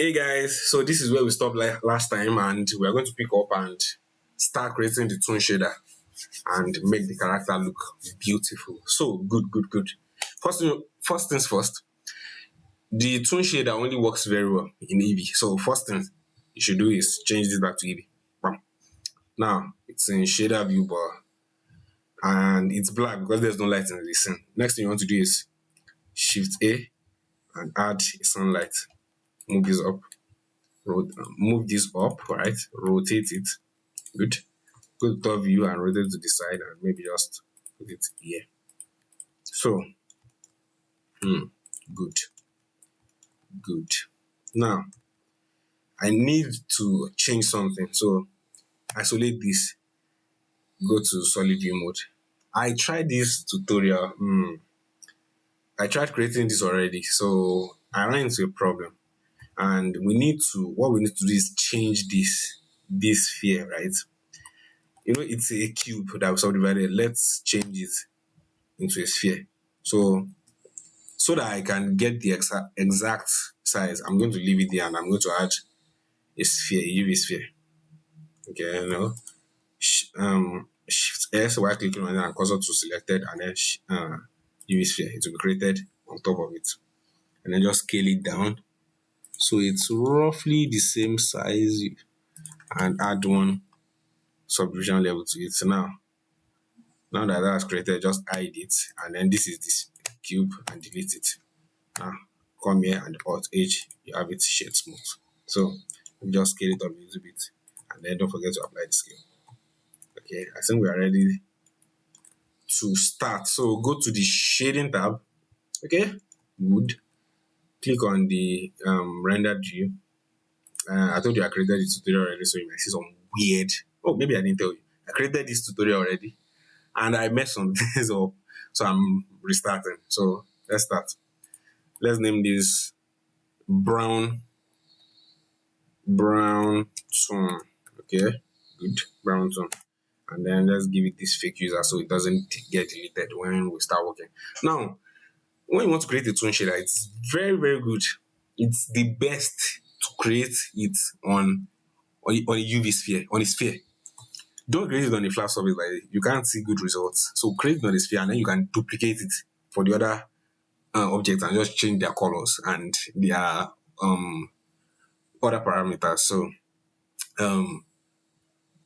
Hey guys, so this is where we stopped last time, and we are going to pick up and start creating the Toon shader and make the character look beautiful. So good. First things first, the Toon shader only works very well in Eevee. So first thing you should do is change this back to Eevee. Bam. Now it's in shader view bar and it's black because there's no light in the scene. Next thing you want to do is Shift A and add a sunlight. Move this up move this up, right? Rotate it. Good. Go to top view and rotate to the side and maybe just put it here. So, good, good. Now, I need to change something. So, isolate this. Go to solid view mode. I tried this tutorial. I tried creating this already. So, I ran into a problem. And what we need to do is change this sphere, right? It's a cube that we subdivided. Let's change it into a sphere. So that I can get the exact size, I'm going to leave it there and I'm going to add a sphere, a UV sphere. Okay, Shift S while clicking on it and cursor to selected and then UV sphere. It will be created on top of it. And then just scale it down. So it's roughly the same size and add one subdivision level to it. So now that that's created, just hide it and then this is this cube and delete it. Now come here and Alt H, you have it shade smooth. So just scale it up a little bit and then don't forget to apply the scale. Okay, I think we are ready to start. So go to the shading tab. Okay, good. Click on the rendered view. I told you I created this tutorial already, so you might see some weird. Oh, maybe I didn't tell you. I created this tutorial already, and I messed some things up, so I'm restarting. So let's start. Let's name this brown tone. Okay, good, brown tone. And then let's give it this fake user so it doesn't get deleted when we start working. Now, when you want to create a Toon shader, it's very good. It's the best to create it on a UV sphere, on a sphere. Don't create it on a flat surface like you can't see good results. So create it on a sphere and then you can duplicate it for the other objects and just change their colors and their other parameters. So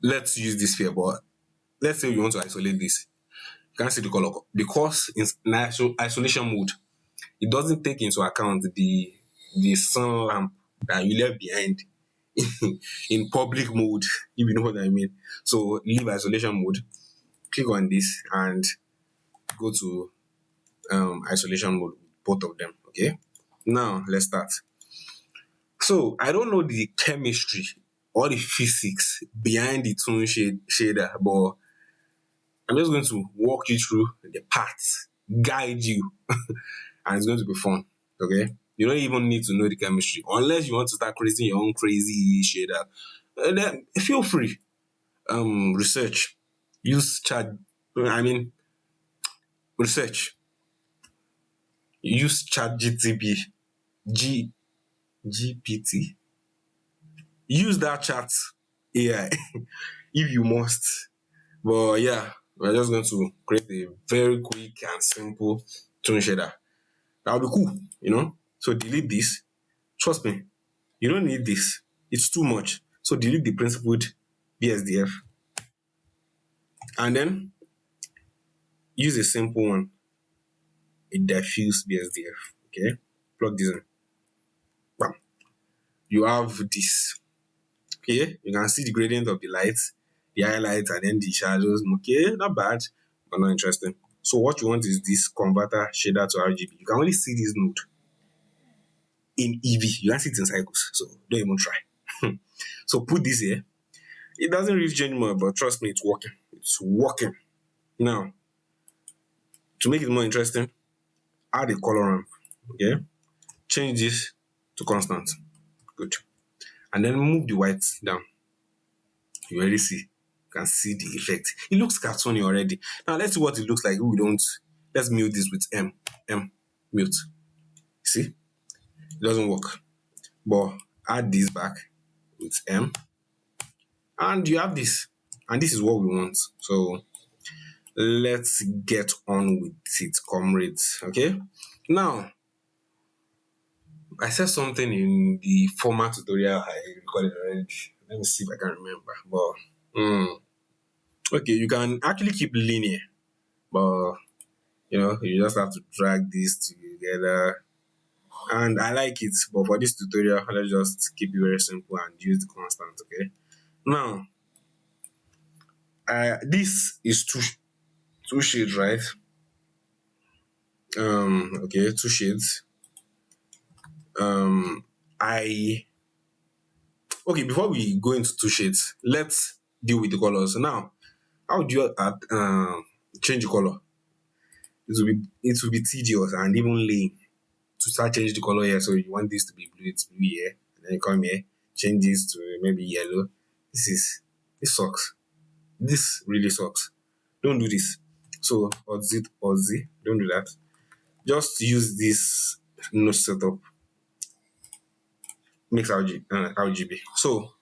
let's use this sphere, but let's say you want to isolate this. You can't see the color because in isolation mode, it doesn't take into account the sun lamp that you left behind in public mode, if you know what I mean. So leave isolation mode, click on this and go to isolation mode, both of them. Okay, now let's start. So I don't know the chemistry or the physics behind the Toon shader, but I'm just going to walk you through the paths, guide you, and it's going to be fun. Okay, you don't even need to know the chemistry unless you want to start creating your own crazy shader. Then feel free. Research. Use chat. I mean, research. Use chat GPT. Use that chat AI if you must. But yeah, we're just going to create a very quick and simple Toon shader. That'll be cool. So delete this. Trust me, you don't need this. It's too much. So delete the principled BSDF. And then use a simple one, a diffuse BSDF. Okay, plug this in. Bam. You have this. Okay, you can see the gradient of the lights, the highlights, and then the shadows. Okay, not bad, but not interesting. So what you want is this converter shader to RGB. You can only see this node in Eevee. You can't see it in cycles, so don't even try. So put this here. It doesn't really change more, but trust me, it's working. It's working. Now, to make it more interesting, add a color ramp. Okay, change this to constant. Good. And then move the white down. You already see. You can see the effect. It looks cartoony already. Now let's see what it looks like. Let's mute this with mute. See? It doesn't work. But add this back with M, and you have this. And this is what we want. So let's get on with it, comrades. Okay. Now, I said something in the former tutorial I recorded already. Let me see if I can remember. But okay, you can actually keep linear, but you just have to drag these together. And I like it, but for this tutorial, let's just keep it very simple and use the constant. Okay. Now, this is two shades, right? Okay, two shades. I Okay, before we go into two shades, let's deal with the colors. Now, how do you change the color? It will be tedious and even lame to start changing the color here. So you want this to be blue, it's blue here, and then you come here, change this to maybe yellow. This sucks. This really sucks. Don't do this. So Aussie, don't do that. Just use this notch setup, mix RGB. So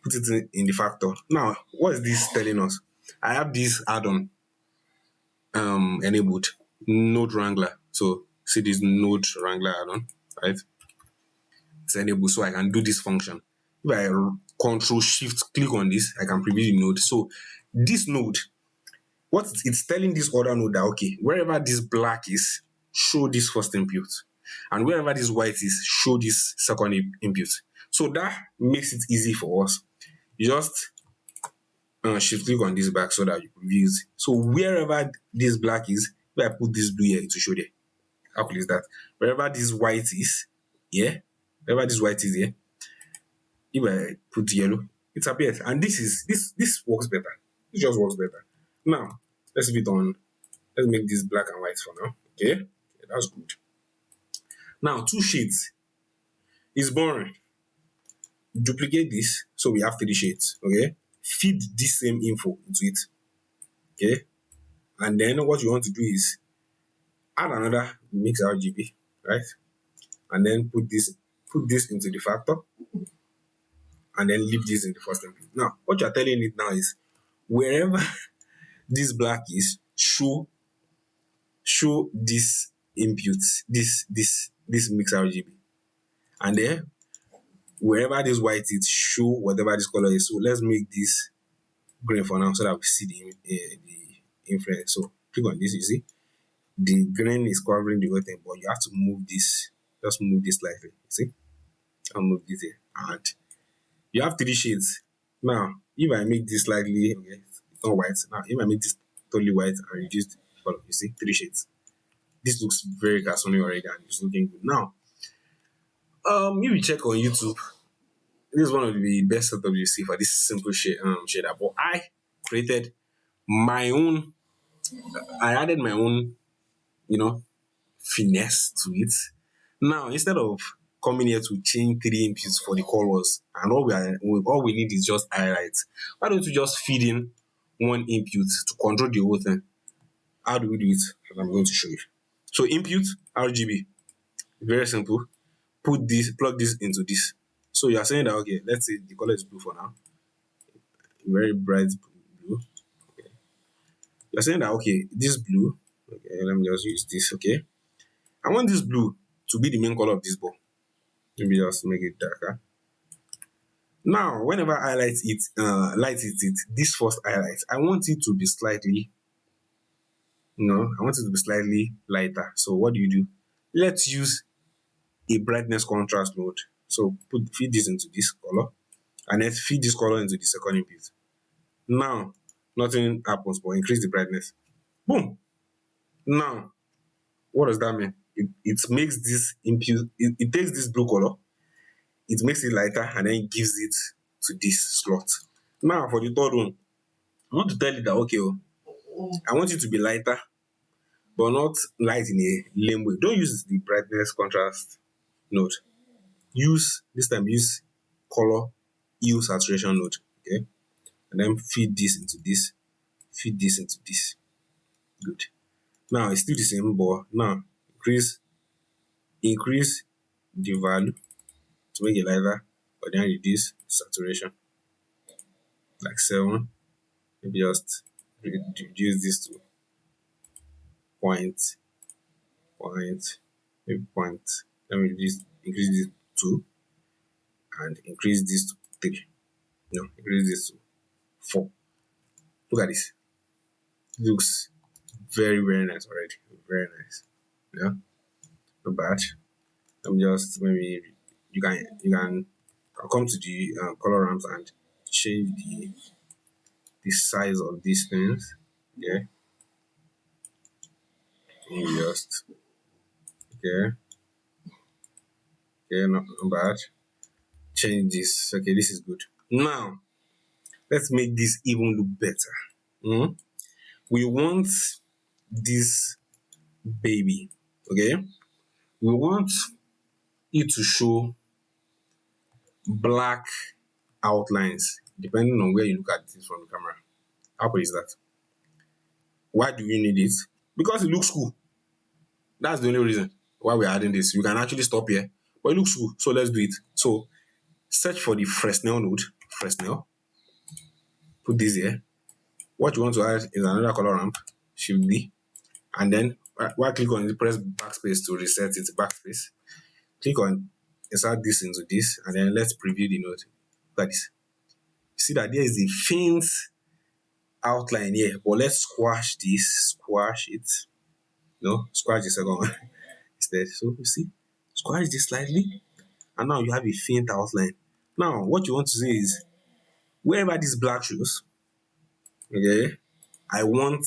put it in the factor. Now, what is this telling us? I have this add-on enabled, node wrangler. So see this node wrangler add-on, right? It's enabled, so I can do this function. If I control shift click on this, I can preview the node. So this node, what it's telling this other node that okay, wherever this black is, show this first input, and wherever this white is, show this second input. So that makes it easy for us. You just shift click on this back so that you can view it. So wherever this black is, if I put this blue here, it will show there. How cool is that? Wherever this white is, yeah, wherever this white is here, if I put yellow, it appears. And this works better. It just works better. Now, let's leave it on. Let's make this black and white for now. Okay, that's good. Now, two shades is boring. Duplicate this, so we have three shades. Okay, feed this same info into it. Okay, and then what you want to do is add another mix RGB, right? And then put this into the factor, and then leave this in the first input. Now, what you're telling it now is wherever this black is, show this input, this mix RGB, and then wherever this white is, show whatever this color is. So let's make this green for now so that we see the influence. So click on this, you see the green is covering the whole thing, but you have to move this. Just move this slightly. See, I'll move this here, and you have three shades. Now, if I make this slightly, okay, it's not white. Now, if I make this totally white and reduce the color, you see three shades. This looks very cartoony already, and it's looking good. Now, if you check on YouTube, this is one of the best setups you see for this simple shader. But I created my own. I added my own, finesse to it. Now, instead of coming here to change three inputs for the colors, and all we need is just highlights, why don't you just feed in one input to control the whole thing? How do we do it? I'm going to show you. So input RGB, very simple. Plug this into this. So you are saying that okay, let's say the color is blue for now, very bright blue. Okay. You're saying that okay, this blue. Okay, let me just use this. Okay, I want this blue to be the main color of this ball. Let me just make it darker. Now, whenever I light it, this first highlight, I want it to be slightly, I want it to be slightly lighter. So what do? Let's use a brightness contrast mode. So feed this into this color, and then feed this color into the second input. Now, nothing happens, but increase the brightness. Boom. Now, what does that mean? It makes this input, it takes this blue color, it makes it lighter, and then gives it to this slot. Now, for the third one, I want to tell you that, okay, I want it to be lighter, but not light in a lame way. Don't use the brightness contrast node. Use color hue saturation node. Okay, and then feed this into this, feed this into this. Good. Now it's still the same, but now increase the value to make it lighter, but then reduce saturation like 7. Maybe just reduce this to point, point, maybe point. Let me increase this to 2 and increase this to 3. No, increase this to 4. Look at this. It looks very, very nice already. Very nice. Yeah, not bad. Let me just maybe you can come to the color ramps and change the size of these things. Yeah, and just okay, okay, not bad. Change this. Okay, this is good. Now let's make this even look better. Mhm. We want this baby. Okay, we want it to show black outlines depending on where you look at it from the camera. How cool is that? Why do we need it? Because it looks cool. That's the only reason why we're adding this. You can actually stop here, but it looks cool. So let's do it. So search for the fresnel node. Fresnel. Put this here. What you want to add is another color ramp. Shift B. And then right click on it, press backspace to reset it. Backspace. Click on insert this into this, and then let's preview the node. Look at this. See that there is a faint outline here, but let's squash this. Squash it. No, squash the second one instead. So you see, squash this slightly, and now you have a faint outline. Now, what you want to say is wherever this black shows, okay, I want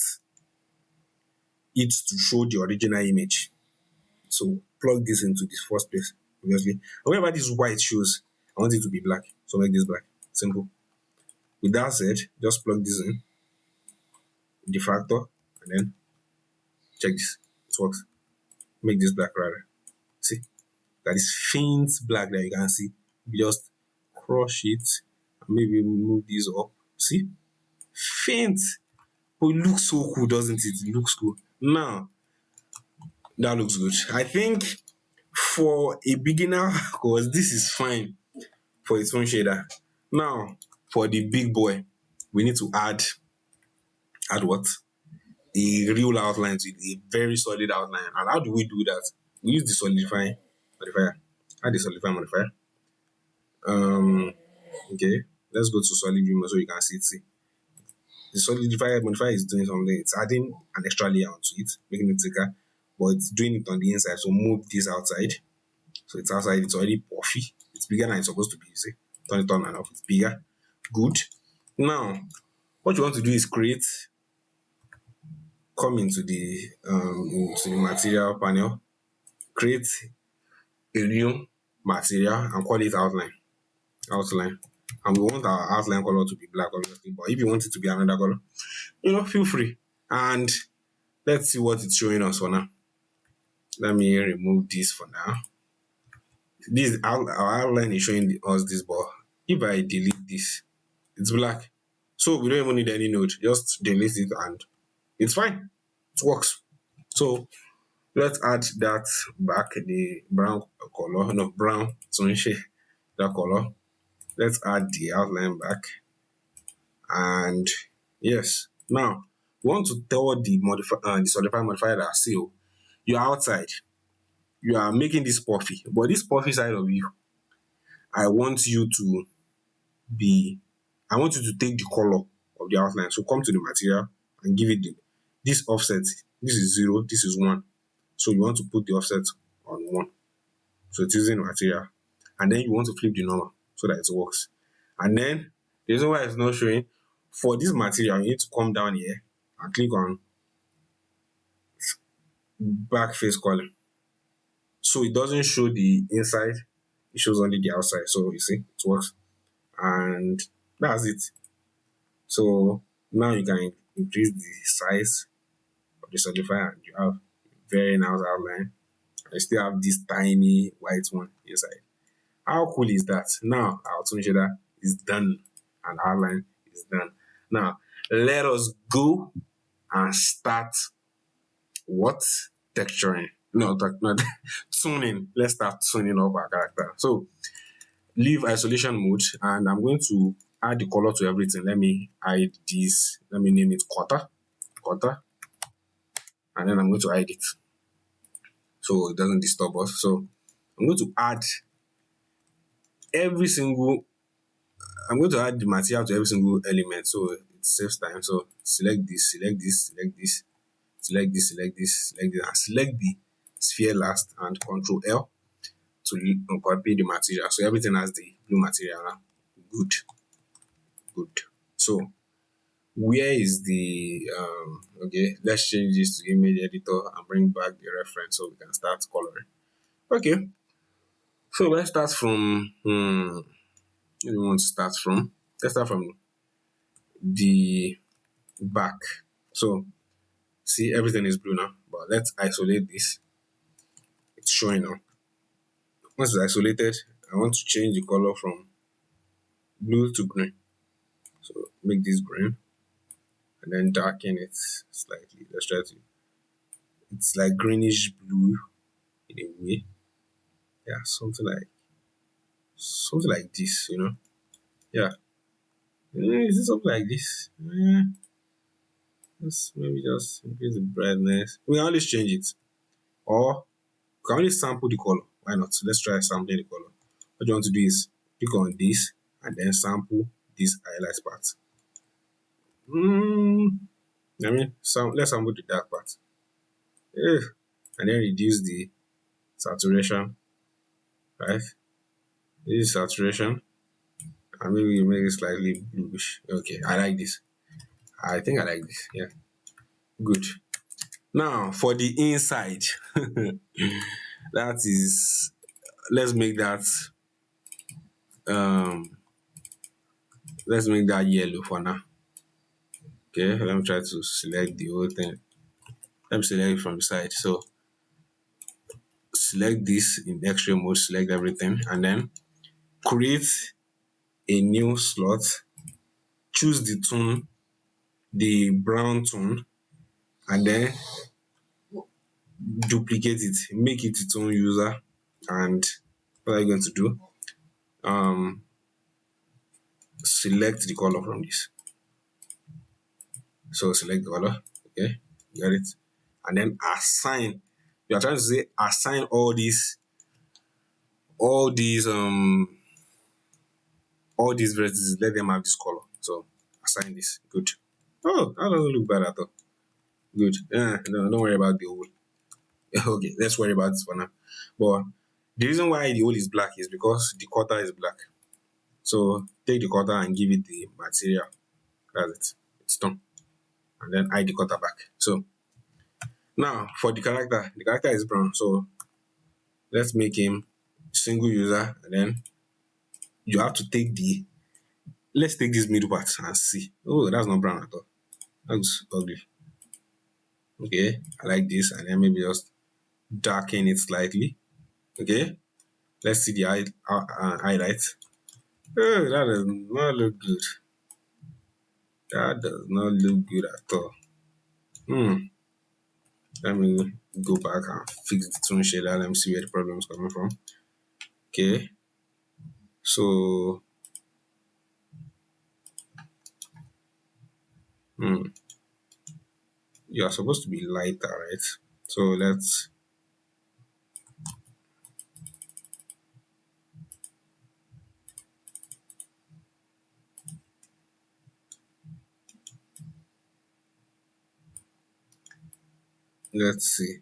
it to show the original image. So plug this into this first place, obviously. And wherever this white shows, I want it to be black. So make this black. Simple. With that said, just plug this in, the factor, and then check this. It works. Make this black rather. See? That is faint black that you can see. You just crush it and maybe move this up. See? Faint. But it looks so cool, doesn't it? It looks cool. Now, that looks good. I think for a beginner, because this is fine for its own shader. Now, for the big boy, we need to add what? A real outline to it, a very solid outline. And how do we do that? We use the solidify modifier. Add the solidify modifier. Okay, let's go to solid view so you can see it. See, the solidify modifier is doing something. It's adding an extra layer onto it, making it thicker, but it's doing it on the inside. So move this outside. So it's outside. It's already puffy. It's bigger than it's supposed to be. You see, turn it on and off. It's bigger. Good. Now, what you want to do is come into the material panel, create a new material and call it outline. And we want our outline color to be black, obviously, but if you want it to be another color, feel free. And let's see what it's showing us for now. Let me remove this for now. This our outline is showing us this, but if I delete this, it's black. So we don't even need any node. Just delete it and it's fine. It works. So let's add that back, the brown color, no, brown, that color. Let's add the outline back. And yes, now we want to tell the solidify modifier that see, you're outside. You are making this puffy, but this puffy side of you, I want you to take the color of the outline. So come to the material and give it this offset. This is 0, this is 1. So you want to put the offset on 1. So it's using material. And then you want to flip the number so that it works. And then the reason why it's not showing, for this material, you need to come down here and click on back face color. So it doesn't show the inside, it shows only the outside. So you see, it works. And that's it. So now you can increase the size of the solidifier and you have very nice outline. I still have this tiny white one inside. How cool is that? Now our Toon shader is done and outline is done. Now let us go and start what? Texturing. No, not tuning. Let's start tuning up our character. So leave isolation mode, and I'm going to add the color to everything. Let me hide this. Let me name it quarter, and then I'm going to hide it so it doesn't disturb us. So I'm going to add every single. I'm going to add the material to every single element so it saves time. So select this, select this, select this, select this, select this, select this, and select the sphere last, and Control L to copy the material. So everything has the blue material now. Good, good. So where is the okay, let's change this to image editor and bring back the reference so we can start coloring. Okay, so let's start from where do we want to start from? Let's start from the back. So see, everything is blue now, but let's isolate this. It's showing now. Once it's isolated, I want to change the color from blue to green. So make this green and then darken it slightly. Let's try to, it's like greenish blue in a way. Yeah, something like this, you know. Yeah. Is it something like this? Let's maybe just increase the brightness. We can always change it. Or we can only sample the color. Why not? Let's try sampling the color. What you want to do is click on this and then sample this highlight part. Let's sample the dark part. And then reduce the saturation, right? This is saturation, and maybe you make it slightly bluish. Okay, I like this. I think I like this. Yeah, good. Now for the inside, that is, let's make that um let's make that yellow for now. Okay, let me try to select the whole thing. Let me select it from the side. So select this in X-ray mode, select everything, and then create a new slot. Choose the tone, the brown tone, and then duplicate it, make it its own user. And what are you going to do? Select the color from this. So select the color, okay, got it, and then assign. You are trying to say assign all these vertices, let them have this color. So assign this. Good. Oh, that doesn't look bad at all. Good. No, don't worry about the hole. Okay, let's worry about this for now. But the reason why the hole is black is because the quarter is black. So take the quarter and give it the material. That's it. It's done. And then hide the quarter back. So now for the character is brown. So let's make him single user, and then you have to take the, let's take this middle part and see. Oh, that's not brown at all. That's ugly. Okay, I like this, and then maybe just darken it slightly. Okay, let's see the highlight. Oh, that does not look good. That does not look good at all. Let me go back and fix the tone shader. Let me see where the problem is coming from. Okay, so you are supposed to be lighter, right? So let's see.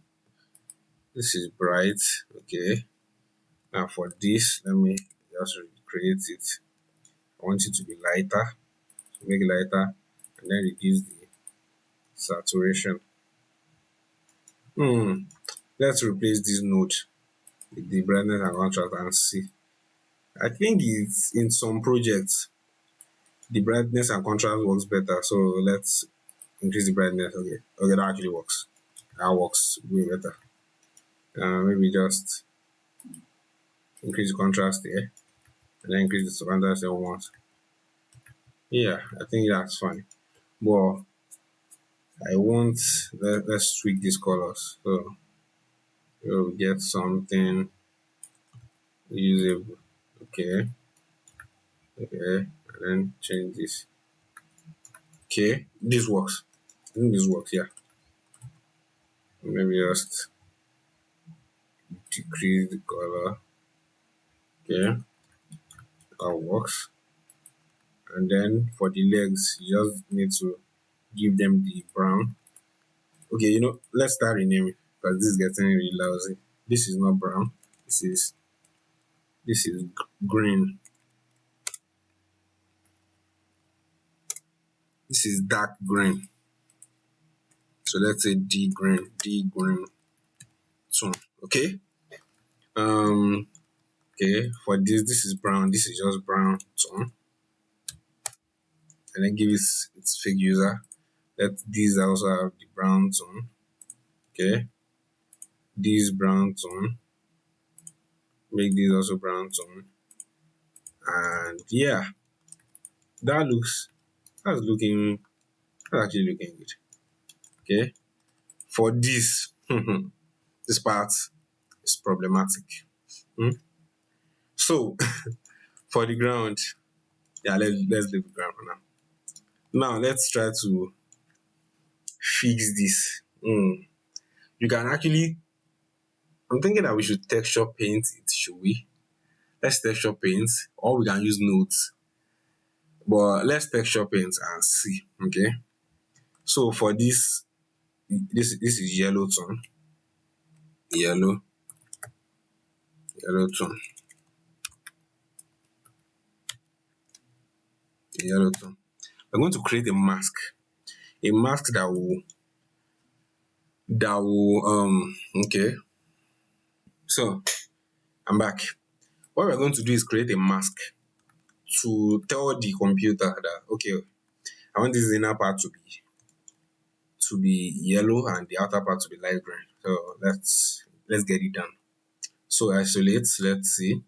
This is bright. Okay, now for this, let me just recreate it. I want it to be lighter. So make it lighter, and then reduce the saturation. Let's replace this node with the brightness and contrast and see. I think it's in some projects the brightness and contrast works better. So let's increase the brightness. Okay, that actually works. That works way better. Maybe just increase the contrast there, and then increase the contrast once. Yeah, I think that's fine. But I want, let's tweak these colors. So we'll get something usable. Okay. Okay, and then change this. Okay, this works. I think this works, yeah. Maybe just decrease the color. Okay, that works. And then for the legs, you just need to give them the brown. Okay, let's start renaming because this is getting really lousy. This is not brown. This is green. This is dark green. So let's say D green tone. Okay. Um. Okay. For this is brown. This is just brown tone, and then give it its fake user. Let these also have the brown tone. Okay. This brown tone. Make this also brown tone. And yeah, that looks that's looking that's actually looking good. Okay. For this, this part is problematic. Hmm? So for the ground, yeah, let's leave the ground for now. Now let's try to fix this. You can actually. I'm thinking that we should texture paint it. Should we? Let's texture paint, or we can use nodes. But let's texture paint and see. Okay. So for this is yellow tone, yellow, yellow tone, yellow tone. We're going to create a mask that will okay. So I'm back. What we're going to do is create a mask to tell the computer that okay, I want this inner part to be yellow and the outer part to be light green. So let's get it done. So isolate, let's see,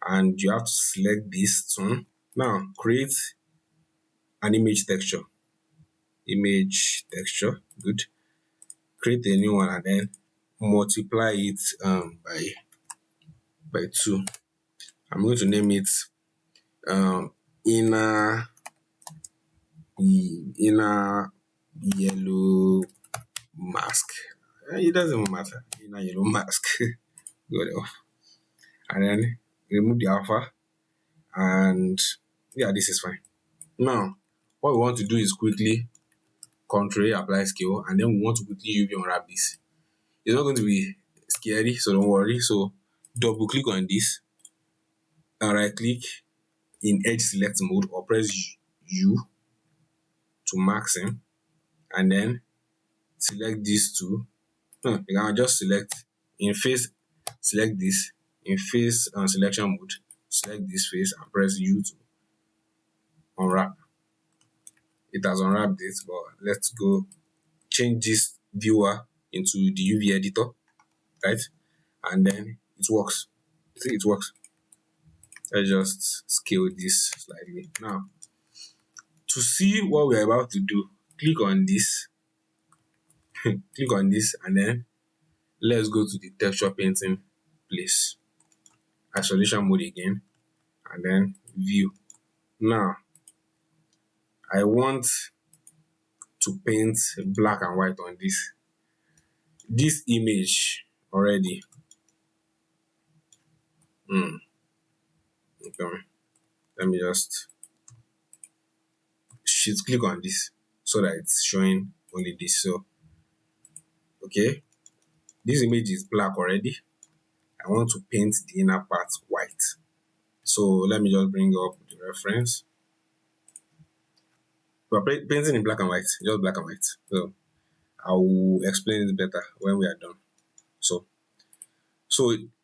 and you have to select this tone. Now create an image texture, good. Create a new one and then multiply it by 2. I'm going to name it inner inner yellow mask. It doesn't matter. Inner yellow mask. Good enough. And then remove the alpha, and yeah, this is fine. Now, what we want to do is quickly Ctrl A, apply scale, and then we want to quickly UV unwrap this. It's not going to be scary, so don't worry. So double click on this and right click in edge select mode or press U to max him, and then select these two. No, you can just select in face, select this in face selection mode, select this face and press U to unwrap. It has unwrapped it, but let's go change this viewer into the UV editor, right? And then it works. See, it works. Let's just scale this slightly. Now, to see what we're about to do, click on this, click on this, and then let's go to the texture painting place. Isolation mode again, and then view. Now, I want to paint black and white on this image already. Okay. Let me just shift click on this so that it's showing only this. So okay, this image is black already. I want to paint the inner part white. So let me just bring up the reference. We're painting in black and white, just black and white. So I will explain it better when we are done. So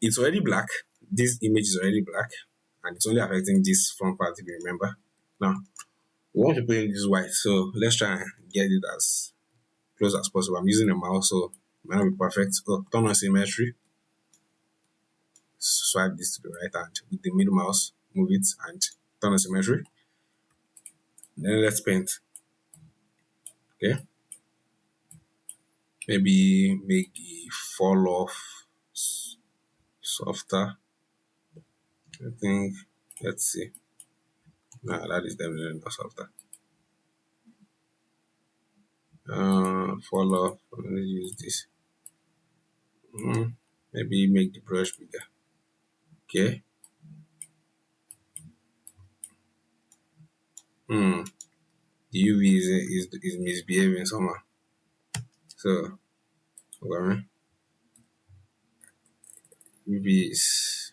it's already black. This image is already black, and it's only affecting this front part if you remember. Now we want to paint this white, so let's try and get it as close as possible. I'm using a mouse, so it might not be perfect. Oh, turn on symmetry. Swipe this to the right hand with the middle mouse, move it and turn on symmetry. Then let's paint. Okay. Maybe make the fall off softer. I think, let's see. Nah, that is definitely not softer. Fall off. Let me use this. Maybe make the brush bigger. Okay. The UV is misbehaving somehow. So, okay, UV is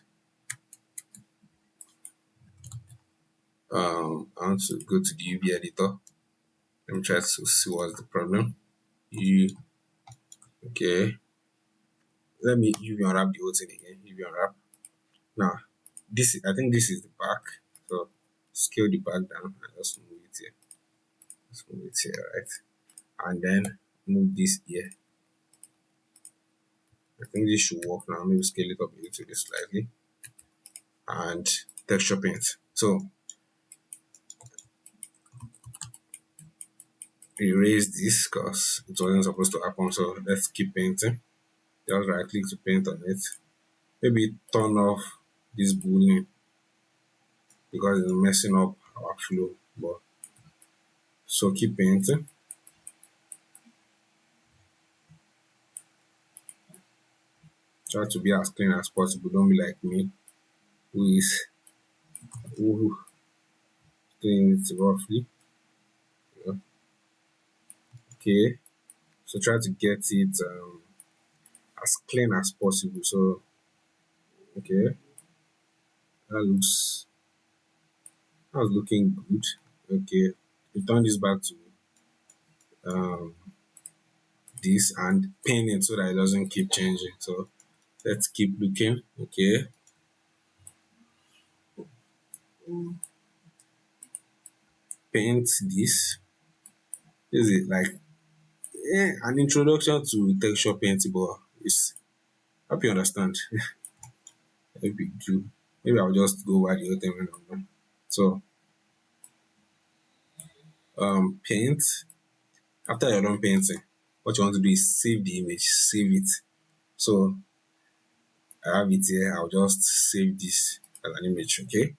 I want to go to the UV editor. Let me try to see what's the problem. You okay? Let me UV unwrap the whole thing again. UV unwrap. Now, I think this is the back. So scale the back down and just move it here. Just move it here, right? And then move this here. I think this should work now. Maybe scale it up a little bit slightly. And texture paint. So erase this because it wasn't supposed to happen. So let's keep painting. Just right click to paint on it. Maybe turn off this boolean because it's messing up our flow. But so keep painting. Try to be as clean as possible. Don't be like me, who is who doing it roughly. Yeah. Okay. So try to get it as clean as possible. So okay, that was looking good. Okay, return this back to um this and pin it so that it doesn't keep changing. So let's keep looking. Okay. Paint this. This is like an introduction to texture painting, but it's hope you understand. Maybe do. Maybe I'll just go over the whole thing when I'm done. So paint. After you're done painting, what you want to do is save the image, save it. So I have it here. I'll just save this as an image. Okay.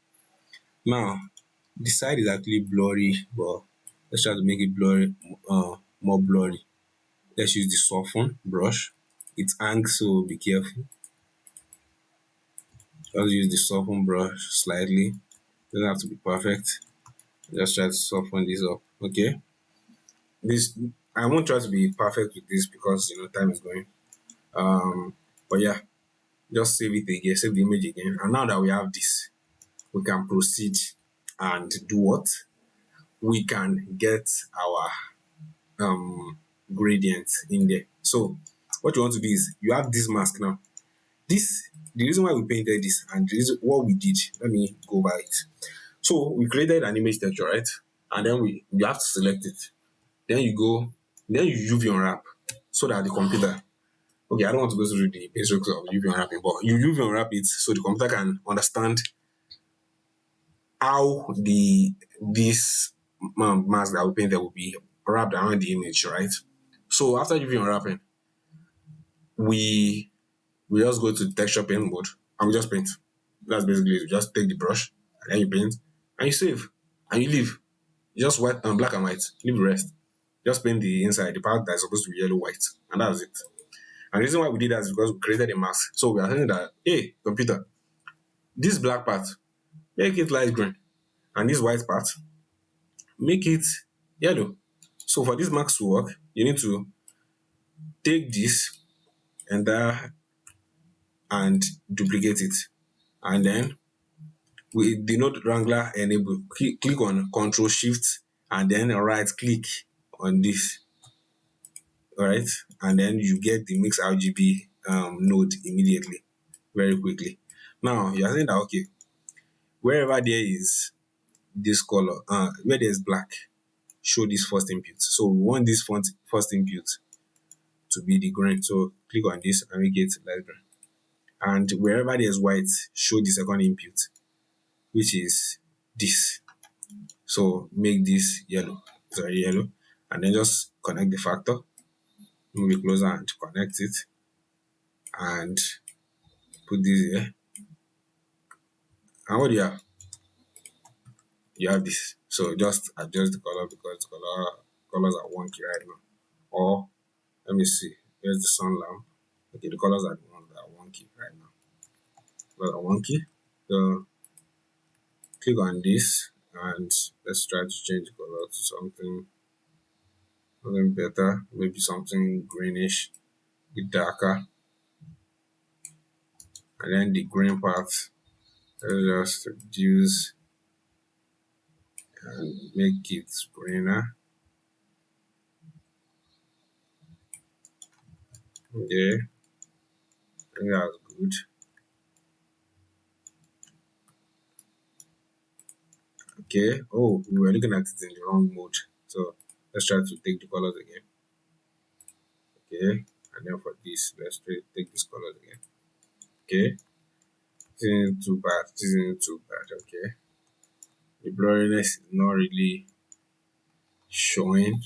Now the side is actually blurry, but let's try to make it blurry, more blurry. Let's use the soften brush. It hangs, so be careful. Just use the soften brush slightly. Doesn't have to be perfect. Just try to soften this up. Okay. This I won't try to be perfect with this because time is going. But yeah, just save it again, save the image again. And now that we have this, we can proceed and do what? We can get our gradient in there. So what you want to do is you have this mask now. The reason why we painted this and the reason what we did, let me go over it. So we created an image texture, right? And then you have to select it. Then you UV unwrap so that the computer, okay, I don't want to go through the basics of UV unwrapping, but you UV unwrap it so the computer can understand how this mask that we painted will be wrapped around the image, right? So after UV unwrapping, we just go to the texture paint mode and we just paint. That's basically it. You just take the brush and then you paint and you save and you leave. Just white and black and white. Leave the rest. Just paint the inside, the part that is supposed to be yellow white, and that's it. And the reason why we did that is because we created a mask. So we are saying that, hey, computer, this black part, make it light green, and this white part, make it yellow. So for this mask to work, you need to take this and duplicate it, and then with the node wrangler enable, click on Control Shift, and then right click on this. Alright, and then you get the mix RGB node immediately, very quickly. Now you are saying that okay, wherever there is this color, where there is black, show this first input. So we want this first input to be the green. So click on this and we get light green. And wherever there is white, show the second input, which is this. So make this yellow, sorry, yellow, and then just connect the factor, move it closer and connect it, and put this here. And what do you have? you have this. So just adjust the color because the colors are wonky right now. Or let me see. Here's the sun lamp. Okay, the colors are the ones that are wonky right now. Well, are wonky. So click on this and let's try to change the color to something better. Maybe something greenish, bit darker. And then the green part, let's just reduce and make it greener. Okay, I think that's good. Okay. Oh, we were looking at it in the wrong mode. So let's try to take the colors again. Okay. And then for this, let's take these colors again. Okay. This isn't too bad. This isn't too bad. Okay. The blurriness is not really showing.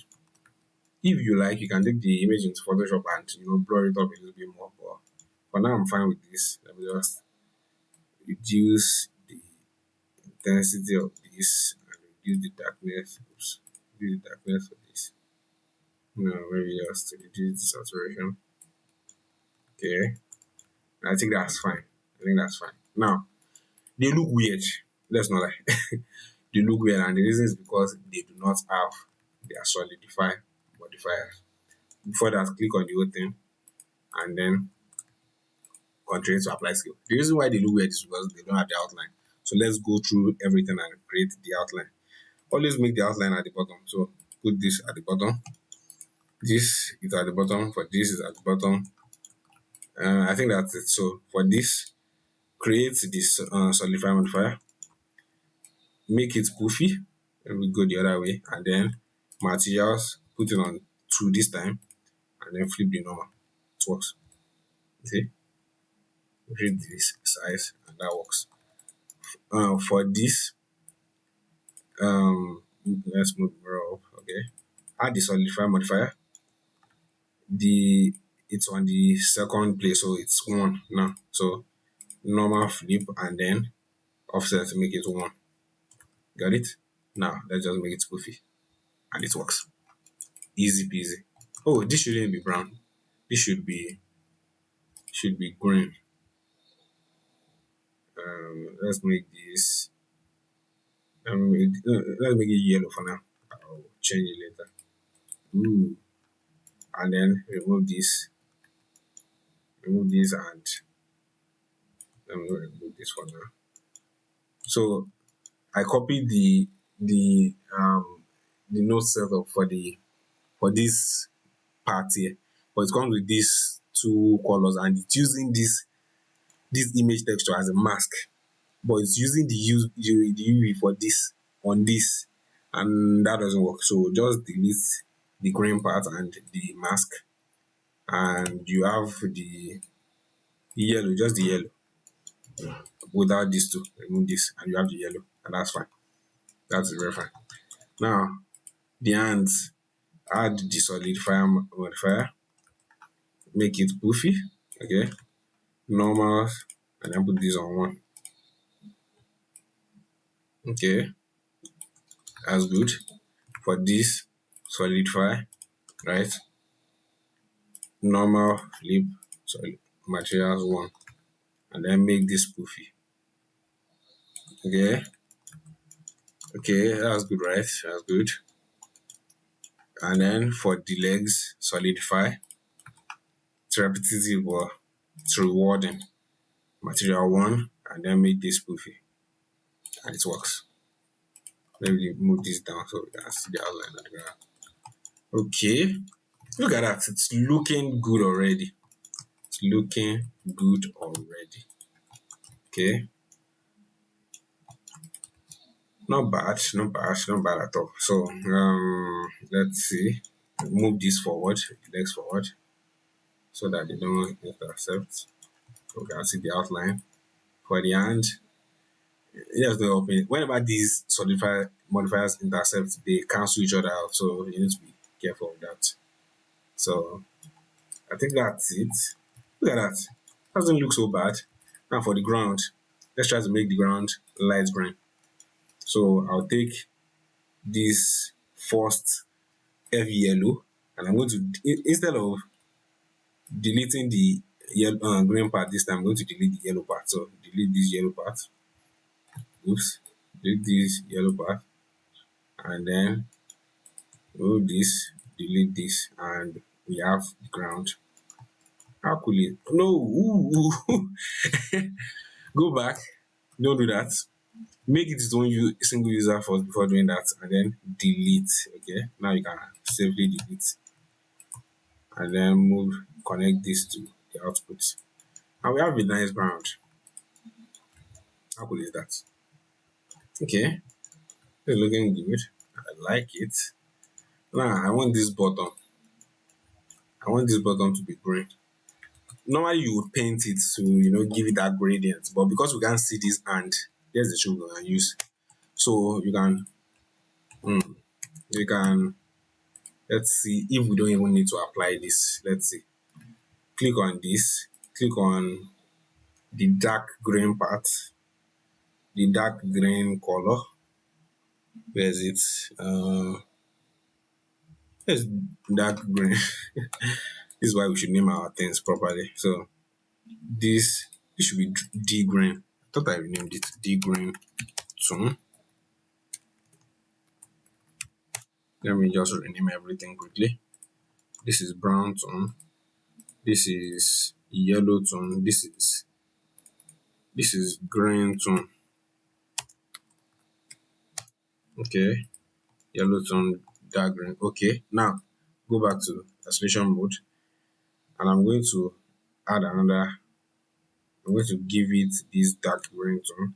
If you like, you can take the image into Photoshop and blur it up a little bit more. But for now, I'm fine with this. Let me just reduce the intensity of this and reduce the darkness. Oops. Reduce the darkness for this. No, maybe just reduce the saturation. Okay. I think that's fine. I think that's fine. Now, they look weird. Let's not lie. They look weird, and the reason is because they do not have their solidify modifiers. Before that, click on the whole thing and then continue to apply skill. The reason why they look weird is because they don't have the outline. So let's go through everything and create the outline. Always make the outline at the bottom. So put this at the bottom. This is at the bottom. For this is at the bottom. I think that's it. So for this, create this solidify modifier, make it poofy, and we go the other way, and then materials, put it on 2 this time, and then flip the normal. It works. You see? Read this size, and that works. For this, let's move the mirror up. Okay, add the solidify modifier. It's on the second place, so it's 1 now. So normal flip and then offset to make it 1. Got it? Now let's just make it poofy, and it works. Easy peasy. Oh, this shouldn't be brown. This should be green. Let's make this. Let's make it yellow for now. I'll change it later. Ooh, and then remove this. Remove this, and let me remove this for now. So I copied the node setup for this part here, but it comes with these 2 colors, and it's using this image texture as a mask, but it's using the UV for this on this, and that doesn't work. So just delete the green part and the mask, and you have the yellow, just the yellow without these 2. Remove this, and you have the yellow, and that's fine. That's very fine. Now the hands, add the solidifier modifier, make it poofy. Okay, normal, and then put this on 1. Okay, that's good. For this, solidify, right? Normal, flip, solid materials 1, and then make this poofy. Okay, that's good, right? That's good. And then for the legs, solidify. It's repetitive, but it's rewarding. Material 1, and then make this poofy, and it works. Let me move this down so we can see the outline of the ground. Okay, look at that. It's looking good already. It's looking good already. Okay, not bad, not bad, not bad at all. So let's see. Move this forward, legs forward, so that they don't intercept. So we can see the outline. For the hand, there's no opening. Whenever these modifiers intercept, they cancel each other out. So you need to be careful of that. So I think that's it. Look at that. Doesn't look so bad. Now for the ground, let's try to make the ground light green. So I'll take this first F yellow, and I'm going to instead of deleting the yellow green part this time, I'm going to delete the yellow part. So delete this yellow part. Oops. Delete this yellow part, and then move this, delete this, and we have ground. How could it? No, go back. Don't do that. Make it its own single user first before doing that, and then delete. Okay, now you can safely delete, and then move, connect this to the output, and we have a nice ground. How cool is that? Okay, it's looking good. I like it. Now I want this bottom. I want this bottom to be green. Normally you would paint it to give it that gradient, but because we can't see this hand, here's the show we can use. So you can let's see if we don't even need to apply this. Let's see. Click on this. Click on the dark green part, the dark green color. Where is it? It's dark green. This is why we should name our things properly. So this should be D green. I thought I renamed it D green Toon. Let me just rename everything quickly. This is brown tone. This is yellow tone. This is green tone. Okay, yellow tone, dark green. Okay, now go back to isolation mode, and I'm going to add another. I'm going to give it this dark green tone,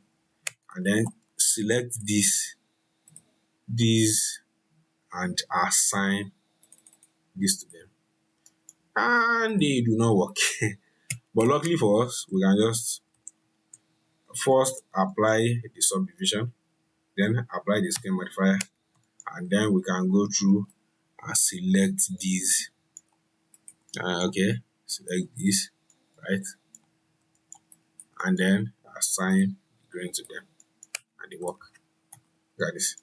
and then select these, and assign this to them. And they do not work. But luckily for us, we can just first apply the subdivision, then apply the scale modifier, and then we can go through and select these. Okay, select this, right? And then assign the grain to them, and they work. Look at this.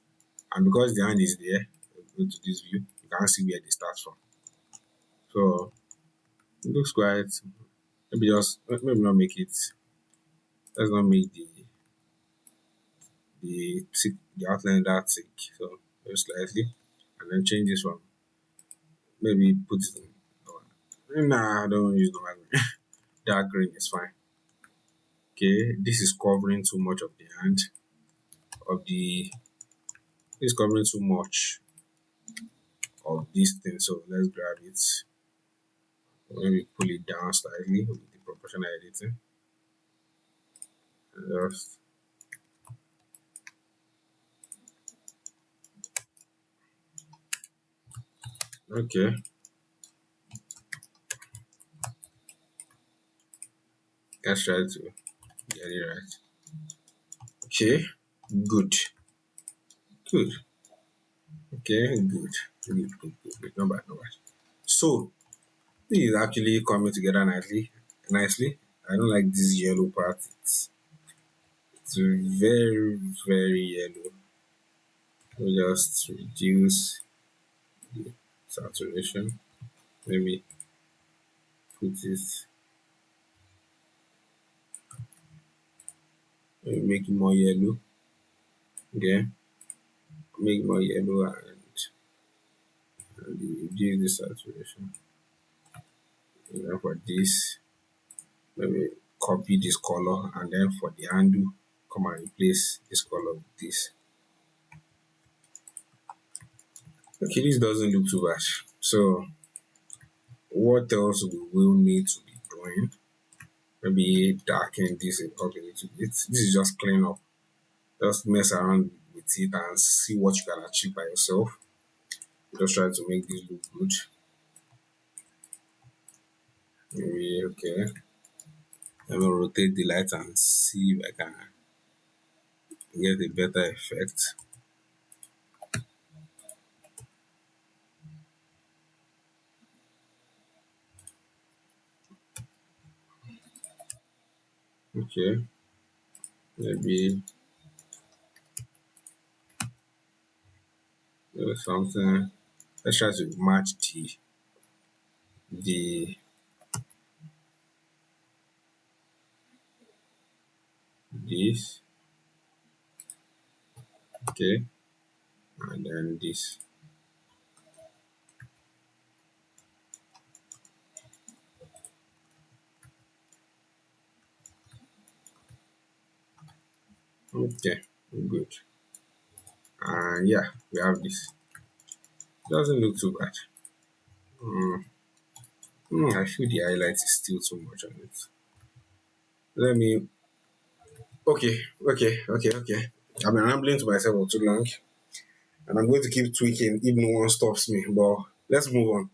And because the hand is there, go to this view, you can see where they start from. So it looks quite, maybe not make it, let's not make the outline that thick. So very slightly, and then change this one. Maybe put it in. Nah, I don't use normal green. Dark green is fine. Okay, this is covering too much of the hand. This is covering too much of this thing. So let's grab it. Maybe pull it down slightly with the proportional editing. And just okay. Let's try to get it right. Okay, good, good. Okay, good. Not bad, not bad. So this is actually coming together nicely. I don't like this yellow part. It's very, very yellow. We just reduce the saturation. Maybe put it, maybe make it more yellow. Okay, make more yellow, and reduce the saturation. And then for this, maybe copy this color, and then for the handle, come and replace this color with this. Okay, this doesn't look too bad. So what else we will need to be doing? Maybe darken this up a little bit. This is just clean up. Just mess around with it and see what you can achieve by yourself. Just try to make this look good. Maybe okay. Let me rotate the light and see if I can get a better effect. Okay, maybe Something. Let's try to match the this, okay, and then this. Okay, good. And yeah, we have this. Doesn't look too bad. Mm, I feel the highlight is still too much on it. Let me. Okay. I've been rambling to myself for too long, and I'm going to keep tweaking if no one stops me. But let's move on.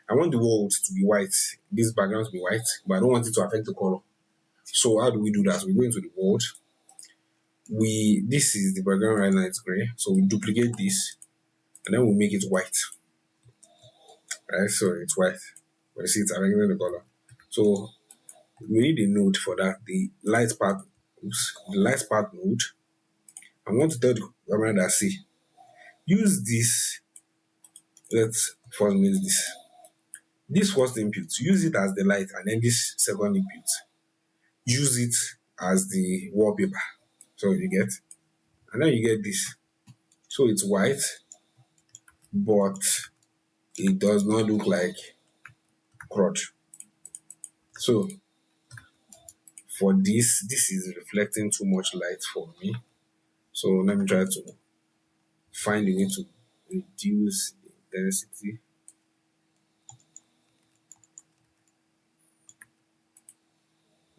I want the world to be white, this background to be white, but I don't want it to affect the color. So how do we do that? We go into the world. This is the background right now, it's gray. So we duplicate this and then we make it white. Right? So it's white. But you see it's affecting the color. So we need a node for that. The light path node. I want to tell the camera that see, use this. Let's first make this. This first input, use it as the light, and then this second input, use it as the wallpaper. So you get, and then you get this. So it's white, but it does not look like crotch. So for this is reflecting too much light for me. So let me try to find a way to reduce the intensity.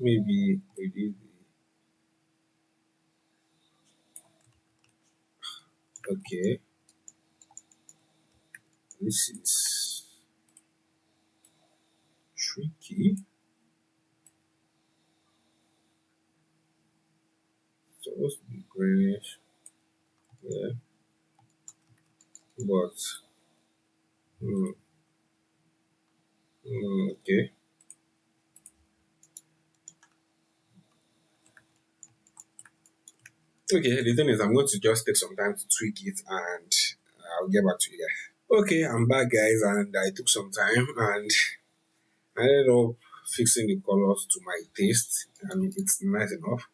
Maybe reduce okay. This is tricky. It's supposed to be greenish. Yeah. But mm, okay. Okay, the thing is I'm going to just take some time to tweak it and I'll get back to you guys. Okay, I'm back guys and I took some time and I ended up fixing the colors to my taste. I mean it's nice enough.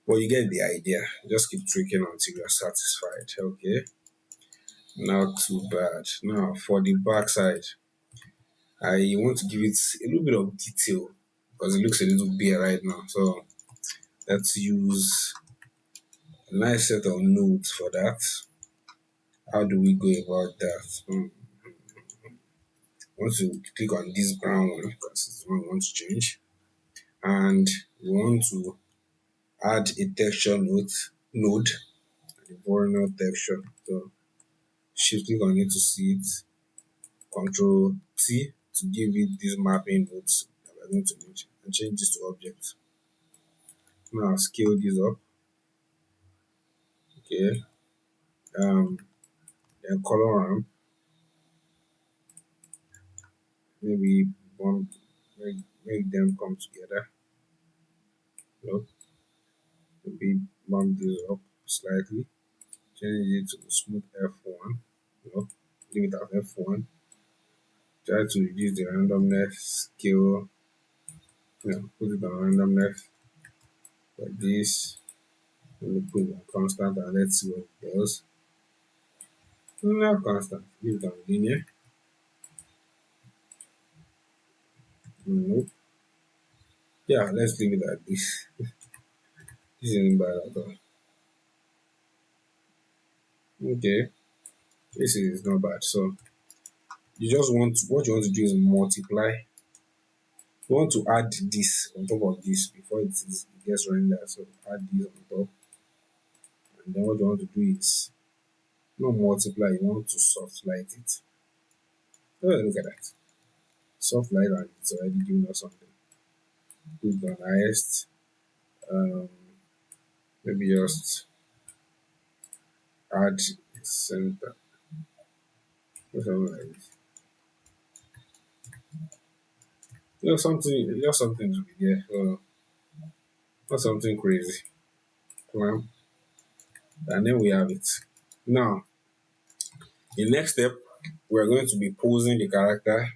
But you get the idea. Just keep tweaking until you're satisfied. Okay. Not too bad. Now for the back side, I want to give it a little bit of detail because it looks a little bare right now. So let's use a nice set of nodes for that. How do we go about that? I want to click on this brown one because it's the one we want to change. And we want to add a texture node, the voronil texture. So shift click on it to see it. Control T to give it these mapping nodes that we're going to need and change this to object. Now scale this up. Okay. Then color ramp. Maybe bump make them come together. No. Maybe bump this up slightly. Change it to smooth F1. No. Leave it at F1. Try to reduce the randomness scale. Put it on randomness like this. Let me put it on constant and let's see what it does. Not constant. Leave it on linear. Nope. Yeah, let's leave it at this. This isn't bad at all. Okay, this is not bad. So you just want what you want to do is multiply. You want to add this on top of this before it gets rendered. So add this on top, and then what you want to do is not multiply. You want to soft light it. Oh, look at that. Soft light and it's already giving us something. Put it on highest. Um, maybe just add center or something like this. Just something to be there. So not something crazy. Well, and then we have it. Now The next step, we're going to be posing the character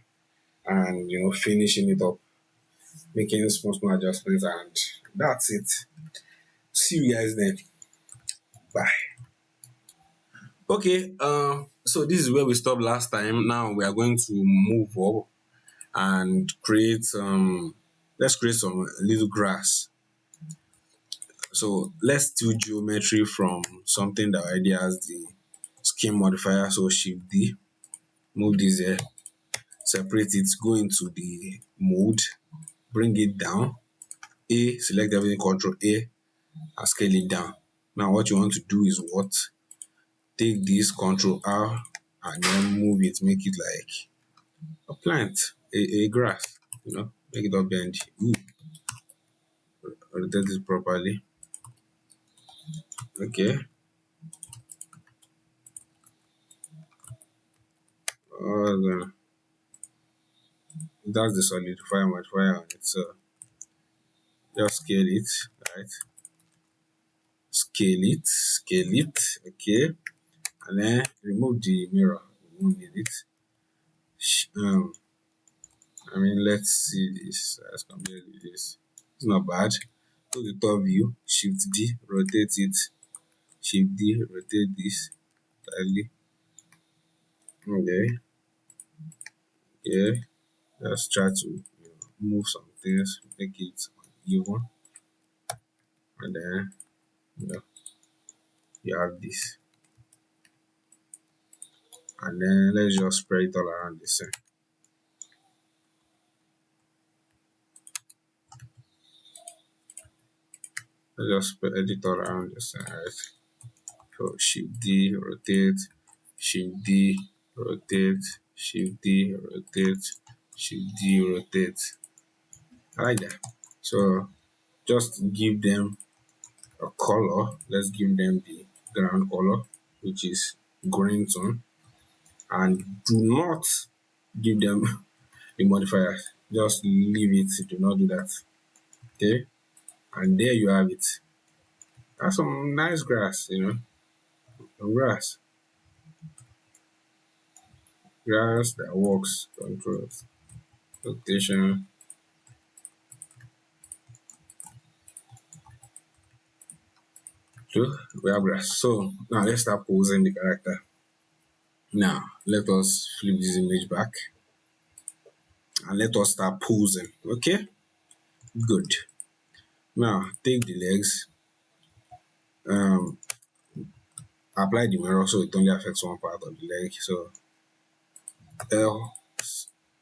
and finishing it up, making small adjustments, and that's it. See you guys then. Bye. Okay, so this is where we stopped last time. Now we are going to move up and create let's create some little grass. So let's do geometry from something that already has the skin modifier. So shift D, move this here, separate it, go into the mode, bring it down, A, select everything, Control A, and scale it down. Now what you want to do is what? Take this, Control R, and then move it, make it like a plant, a grass, make it up bend. Ooh, rotate it properly. Okay. Then that's the solidifier modifier on it. So just scale it, right? Scale it, okay. And then remove the mirror. We won't need it. I mean, let's see this. Let's compare with this. It's not bad. Go to top view, Shift D, rotate it. Shift D, rotate this slightly. Okay. Yeah. Let's try to move some things, make it even, and then you know you have this, and then let's just spread it all around the same. Let's just spread it all around the same, right? So Shift D, rotate, Shift D, rotate, Shift D, rotate, Shift D, rotate. I like that. So just give them a color. Let's give them the ground color, which is green tone, and do not give them the modifiers. Just leave it. Do not do that. Okay, and there you have it. That's some nice grass, some grass that works. Controls, rotation. So we have grass. So now let's start posing the character. Now let us flip this image back and let us start posing. Okay, good. Now take the legs, apply the mirror so it only affects one part of the leg. So L,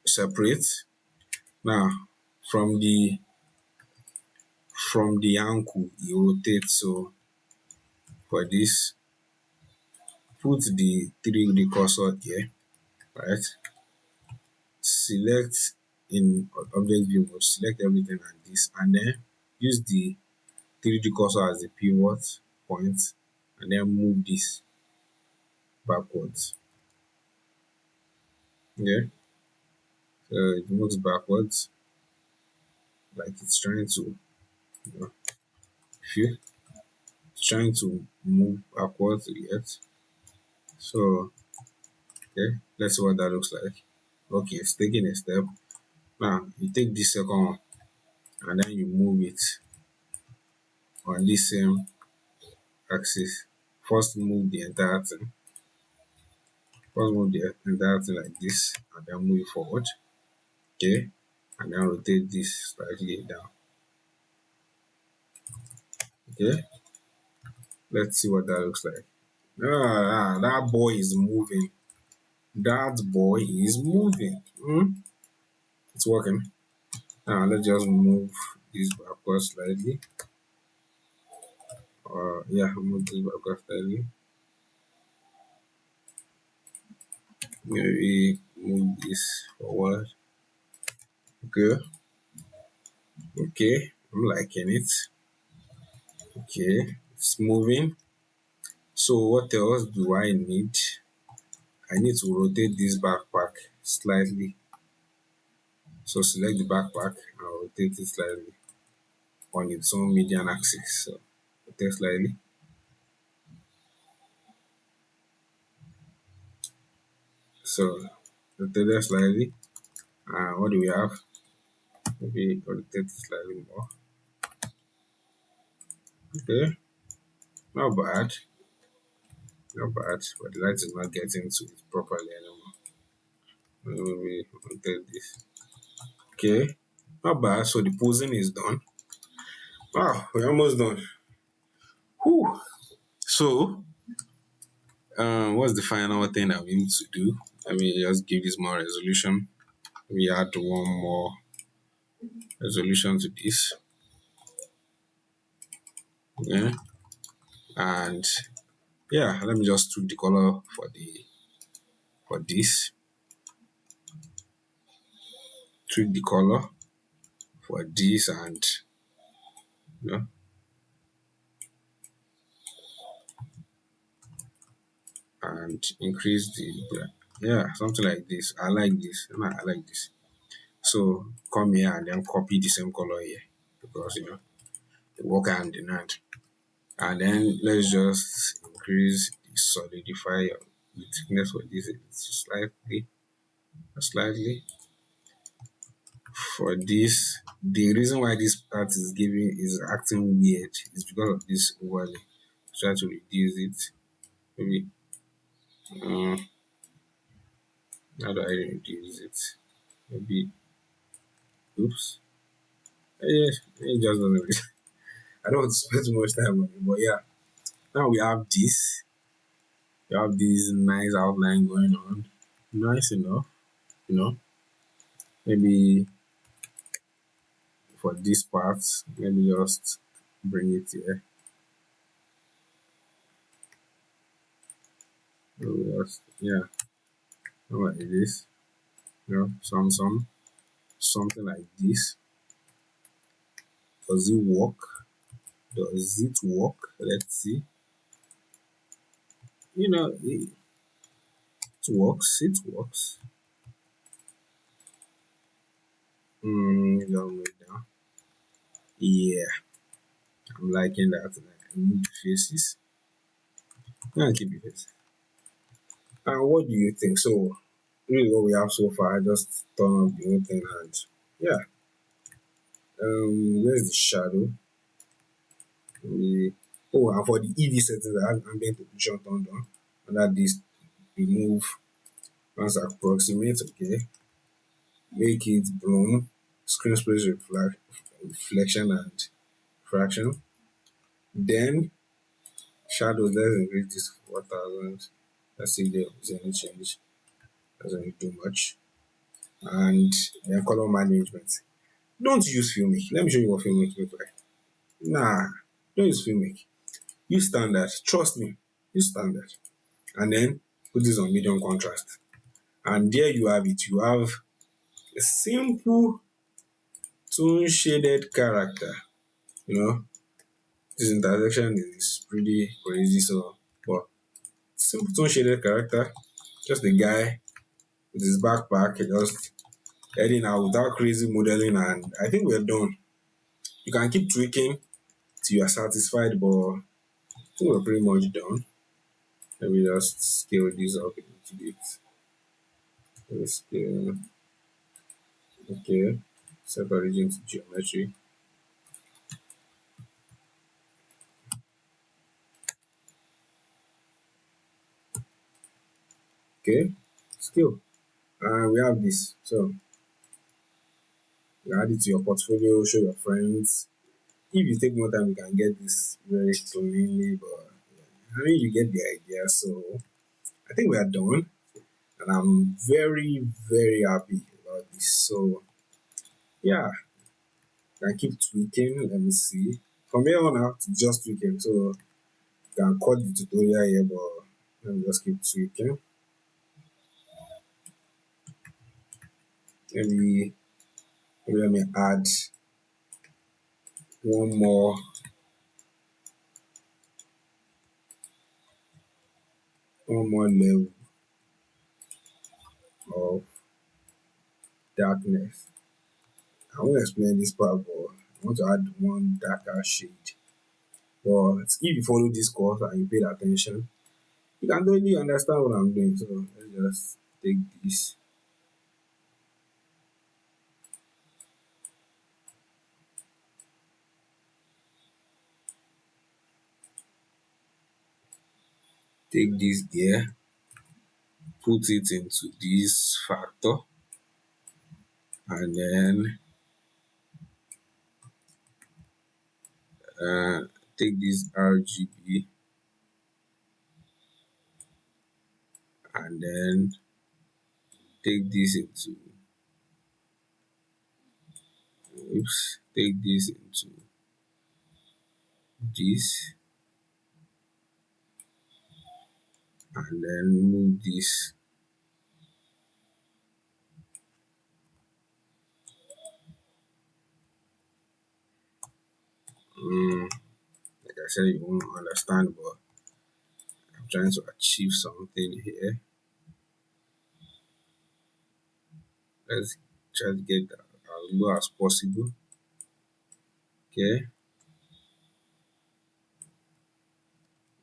separate. Now from the ankle you rotate. So for this, put the 3D cursor here, right? Select in object view mode, select everything like this, and then use the 3D cursor as the pivot point, and then move this backwards. Okay, so it moves backwards like it's trying to, feel it's trying to move backwards yet. So okay, let's see what that looks like. Okay, it's taking a step. Now you take this second one and then you move it on this same axis. First move the entire thing. First move the entire thing like this, and then move it forward. Okay, and then rotate this slightly down. Okay, let's see what that looks like. That boy is moving. That boy is moving. It's working. Now let's just move this backwards slightly. Yeah, move this backwards slightly. Maybe move this forward. Okay. Okay, I'm liking it. Okay, it's moving. So what else do I need? I need to rotate this backpack slightly. So select the backpack and rotate it slightly on its own median axis. So rotate slightly. So rotate it slightly. And what do we have? Maybe rotate it slightly more. Okay, not bad, not bad. But the light is not getting to it properly anymore. Maybe rotate this. Okay, not bad. So the posing is done. Wow, we're almost done. Whew. So, what's the final thing that we need to do? Let me just give this more resolution. We add one more resolution to this. Yeah, and yeah, let me just tweak the color for this. Tweak the color for this, and you know, and increase the yeah, something like this. I like this. I like this. So come here and then copy the same color here because they work hand in hand. And then let's just increase the solidifier, the thickness for this slightly. For this, the reason why this part is acting weird is because of this overlay. Try to reduce it. Maybe how do I reduce it? Maybe oops. Yes, it just doesn't. I don't want to spend too much time on it, but yeah. Now we have this. We have this nice outline going on. Nice enough, you know. Maybe for this part, maybe just bring it here. Maybe just yeah, like this. Something like this. Does it work? Does it work? Let's see. It works. It works. Long way down. Yeah, I'm liking that. I need the faces. I'll keep the faces. And what do you think? So, really, what we have so far, I just turn up the whole thing and yeah. Where's the shadow? We, oh, and for the EV settings, I have ambient occlusion turned on. Under this, remove once approximate. Okay, make it bloom, screen space reflection and fraction. Then shadows, let's increase this to 4,000. Let's see if there is any change. Doesn't do much. And then color management. Don't use filmic. Let me show you what filmic looks like. Nah, don't use filmic. Use standard. Trust me. Use standard. And then put this on medium contrast. And there you have it. You have a simple tone shaded character. This intersection is pretty crazy. So, but simple tone shaded character. Just a guy with his backpack, just heading out without crazy modeling. And I think we're done. You can keep tweaking till you are satisfied, but I think we're pretty much done. Let me just scale this up a little bit. Let's scale. Okay. Set origin to geometry. Okay. Scale. And we have this. So you add it to your portfolio, show your friends. If you take more time, you can get this very cleanly, but I mean, you get the idea. So I think we are done, and I'm very, very happy about this. So yeah, I can keep tweaking. Let me see. From here on out, just tweaking. So you can cut the tutorial here, but let me just keep tweaking. Maybe, maybe let me add one more level of darkness. I won't explain this part, but I want to add one darker shade. But if you follow this course and you paid attention, you can totally understand what I'm doing. So let's just take this, take this there, put it into this factor, and then uh, take this RGB, and then take this into, oops, take this into this, and then move this. Like I said, you won't understand, but I'm trying to achieve something here. Let's try to get that as low as possible. Okay,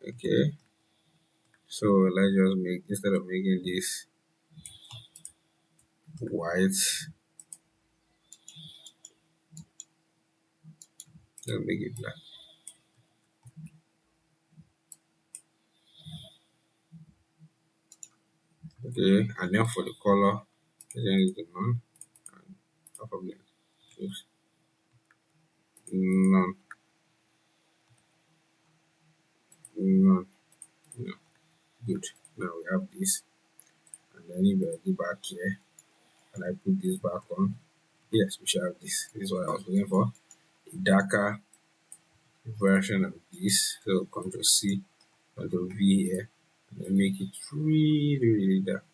okay. So let's just make, instead of making this white, let's make it black. Okay, and then for the color, then is the none, and no problem. Oops, none, none, no. Good. Now we have this, and then if I go back here and I put this back on, yes, we should have this. This is what I was looking for. A darker version of this. So Control C, Control V here, and then make it really, really dark.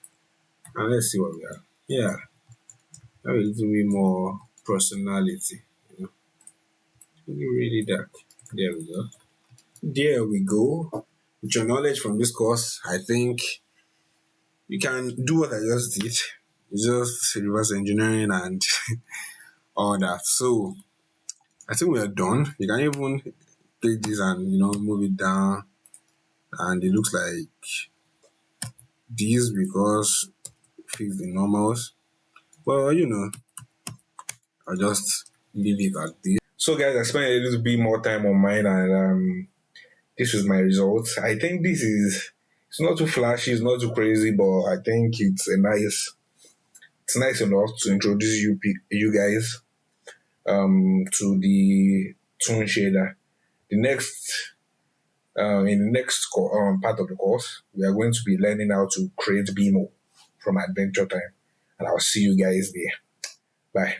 And let's see what we have. Yeah, have a little bit more personality, you know, really, really dark. There we go. There we go. With your knowledge from this course, I think you can do what I just did. It's just reverse engineering and all that. So I think we are done. You can even take this and move it down, and it looks like this because fix the normals. Well, I'll just leave it at this. So guys, I spent a little bit more time on mine, and this is my results. I think this is, it's not too flashy, it's not too crazy, but I think it's nice enough to introduce you guys to the Toon shader. The next in the next part of the course, we are going to be learning how to create BMO from Adventure Time, and I'll see you guys there. Bye.